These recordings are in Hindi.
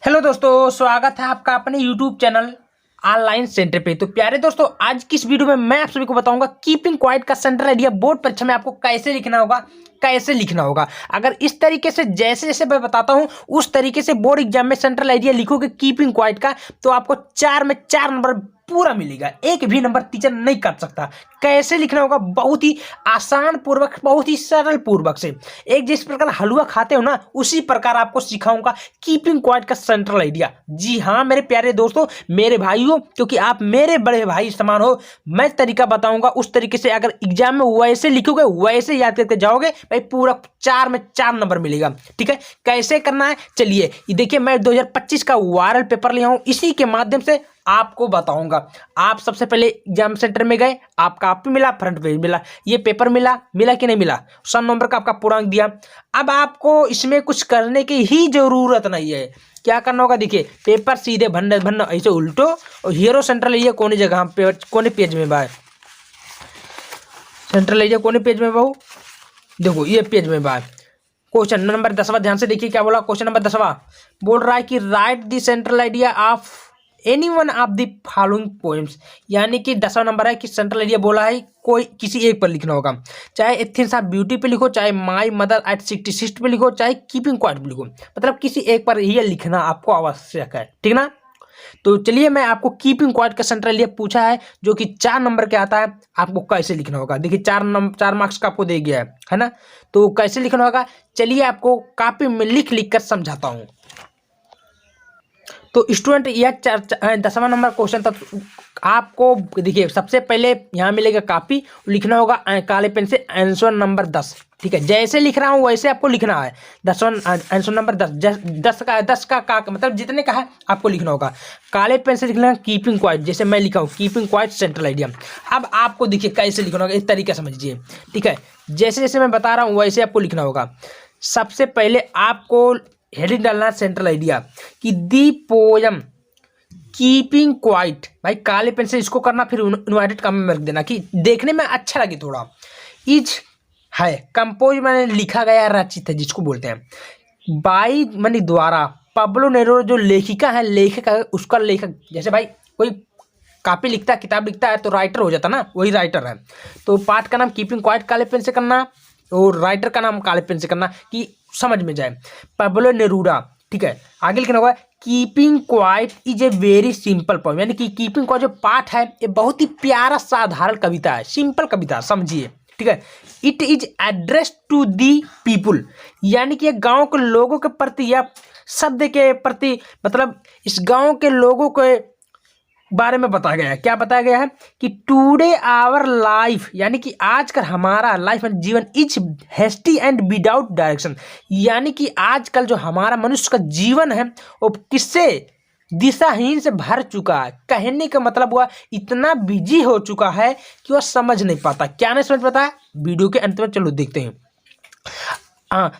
हेलो दोस्तों, स्वागत है आपका अपने यूट्यूब चैनल ऑनलाइन सेंटर पे। तो प्यारे दोस्तों, आज की इस वीडियो में मैं आप सभी को बताऊंगा कीपिंग क्वाइट का सेंट्रल आइडिया बोर्ड परीक्षा में आपको कैसे लिखना होगा। अगर इस तरीके से जैसे जैसे मैं बताता हूं उस तरीके से बोर्ड एग्जाम में सेंट्रल आइडिया लिखोगे कीपिंग क्वाइट का, तो आपको 4 में 4 नंबर पूरा मिलेगा। एक भी नंबर टीचर नहीं काट सकता। कैसे लिखना होगा, बहुत ही आसान पूर्वक, बहुत ही सरल पूर्वक से, एक जिस प्रकार हलवा खाते हो ना उसी प्रकार आपको सिखाऊंगा कीपिंग क्वाइट का सेंट्रल आइडिया। जी हाँ मेरे प्यारे दोस्तों, मेरे भाइयों, क्योंकि आप मेरे बड़े भाई समान हो, मैं तरीका बताऊंगा उस तरीके से अगर एग्जाम में वैसे लिखोगे वैसे याद करके जाओगे भाई, पूरा 4 में 4 नंबर मिलेगा। ठीक है, कैसे करना है चलिए ये देखिए। मैं 2025 का वायरल पेपर लिया हूं, इसी के माध्यम से आपको बताऊंगा। आप सबसे पहले एग्जाम सेंटर में गए, आपका कॉपी मिला, फ्रंट पेज मिला, ये पेपर मिला कि नहीं मिला, 100 नंबर का आपका पूर्णांक दिया। अब आपको इसमें कुछ करने की ही जरूरत नहीं है। क्या करना होगा, देखिए पेपर सीधे भरना ऐसे उल्टो और हीरो सेंट्रल ये कोने जगह पे, कोने पेज में बाय सेंट्रल एरिया कोने पेज में बहु देखो ये पेज में बाय। क्वेश्चन नंबर 10वां ध्यान से देखिए क्या बोला। क्वेश्चन नंबर 10वां बोल रहा है कि right the central idea of any one of the following poems. यानी कि 10वां नंबर है कि सेंट्रल आइडिया बोला है कोई किसी एक पर लिखना होगा। चाहे एथेंस ऑफ ब्यूटी पे लिखो, चाहे माई मदर एट 66 पे लिखो, चाहे कीपिंग क्वाइट पे लिखो, मतलब किसी एक पर ही लिखना आपको आवश्यक है। ठीक ना। तो चलिए मैं आपको कीपिंग क्वाइट का सेंट्रल आइडिया पूछा है जो कि 4 नंबर के आता है, आपको कैसे लिखना होगा। देखिए 4 मार्क्स का आपको दे गया है ना। तो कैसे लिखना होगा चलिए आपको कॉपी में लिख कर समझाता हूं। तो स्टूडेंट यह 10वां नंबर क्वेश्चन था। आपको देखिए सबसे पहले यहाँ मिलेगा कॉपी, लिखना होगा काले पेन से आंसर नंबर 10। ठीक है, जैसे लिख रहा हूँ वैसे आपको लिखना है। 10वां आंसर नंबर 10 का मतलब जितने का है आपको लिखना होगा। काले पेन से लिखना है कीपिंग क्वाइट, जैसे मैं लिखा हूँ कीपिंग क्वाइट सेंट्रल आइडिया। अब आपको देखिए कैसे लिखना होगा, इस तरीका समझिए। ठीक है, जैसे जैसे मैं बता रहा हूँ वैसे आपको लिखना होगा। सबसे पहले आपको हेडिंग डालना सेंट्रल आइडिया कि दी पोयम कीपिंग क्वाइट, भाई काले पेन से इसको करना, फिर इन्वर्टेड कॉमा में रख देना कि देखने में अच्छा लगे थोड़ा। इज है कंपोज मैंने लिखा गया, रचित है जिसको बोलते हैं बाई मनी द्वारा। पब्लो नेरूदा जो लेखिका है, लेखक है, उसका लेखक। जैसे भाई कोई कॉपी लिखता है, किताब लिखता है तो राइटर हो जाता ना, वही राइटर है। तो पाठ का नाम कीपिंग क्वाइट काले पेन से करना और राइटर का नाम काले पेन से करना कि समझ में जाए। Pablo Neruda. ठीक है, आगे लिखना होगा keeping quiet is a very simple poem. यानी कि कीपिंग क्वाइट जो पाठ है ये बहुत ही प्यारा साधारण कविता है, सिंपल कविता समझिए। ठीक है, it is address to the people, यानी कि गांव के लोगों के प्रति या शब्द के प्रति, मतलब इस गांव के लोगों के बारे में बताया गया है। क्या बताया गया है कि टुडे आवर लाइफ, यानी कि आजकल हमारा लाइफ एंड जीवन is hasty and without direction. यानी कि आजकल जो हमारा मनुष्य का जीवन है वो किससे दिशाहीन से भर चुका है। कहने का मतलब हुआ इतना बिजी हो चुका है कि वह समझ नहीं पाता। क्या नहीं समझ पाता है, वीडियो के अंत में चलो देखते हैं। हाँ,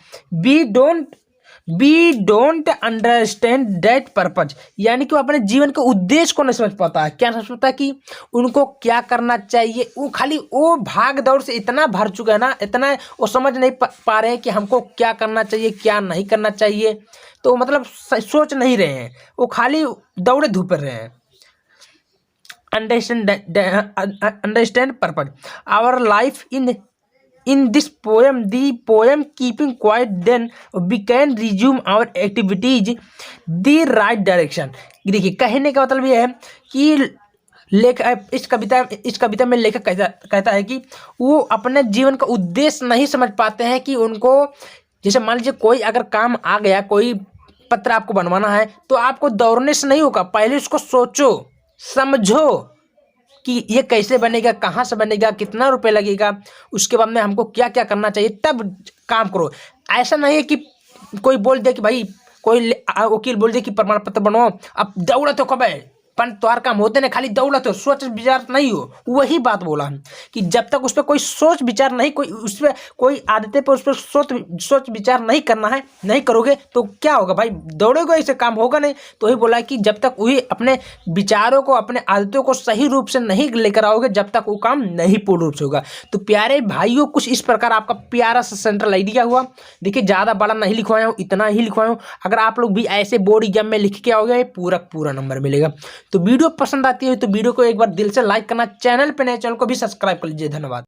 we don't understand that purpose, यानी कि वो अपने जीवन के उद्देश्य को नहीं समझ पाता है। क्या समझ पाता है कि उनको क्या करना चाहिए, वो खाली वो भाग दौड़ से इतना भर चुका है ना, इतना वो समझ नहीं पा रहे हैं कि हमको क्या करना चाहिए क्या नहीं करना चाहिए। तो मतलब सोच नहीं रहे हैं, वो खाली दौड़े धूप रहे हैं। Understand purpose our life in this poem, the poem keeping quiet, then we can resume our activities the right direction। देखिए कहने का मतलब ये है कि इस कविता में लेखक कहता है कि वो अपने जीवन का उद्देश्य नहीं समझ पाते हैं कि उनको, जैसे मान लीजिए कोई अगर काम आ गया, कोई पत्र आपको बनवाना है तो आपको दौड़ने से नहीं होगा, पहले उसको सोचो समझो कि ये कैसे बनेगा, कहाँ से बनेगा, कितना रुपए लगेगा, उसके बाद में हमको क्या क्या करना चाहिए, तब काम करो। ऐसा नहीं है कि कोई बोल दे कि भाई कोई वकील बोल दे कि प्रमाण पत्र बनवाओ, अब दौड़ा तो कब है, पण तुम्हारा काम होते ना खाली दौड़त हो, सोच विचार नहीं हो। वही बात बोला हम कि जब तक उस पर कोई सोच विचार नहीं, कोई उस पर कोई आदतें पर उस पर सोच विचार नहीं करना है, नहीं करोगे तो क्या होगा भाई, दौड़ोगे ऐसे काम होगा नहीं। तो वही बोला कि जब तक वही अपने विचारों को, अपने आदतों को सही रूप से नहीं लेकर आओगे, जब तक वो काम नहीं पूर्ण रूप से होगा। तो प्यारे भाइयों, कुछ इस प्रकार आपका प्यारा सा सेंट्रल आइडिया हुआ। देखिए ज़्यादा बड़ा नहीं लिखवाया हूँ, इतना ही लिखवाया हूँ। अगर आप लोग भी ऐसे बोर्ड एग्जाम में लिख के आओगे, पूरा नंबर मिलेगा। तो वीडियो पसंद आती है तो वीडियो को एक बार दिल से लाइक करना, चैनल पे नए चैनल को भी सब्सक्राइब कर लीजिए। धन्यवाद।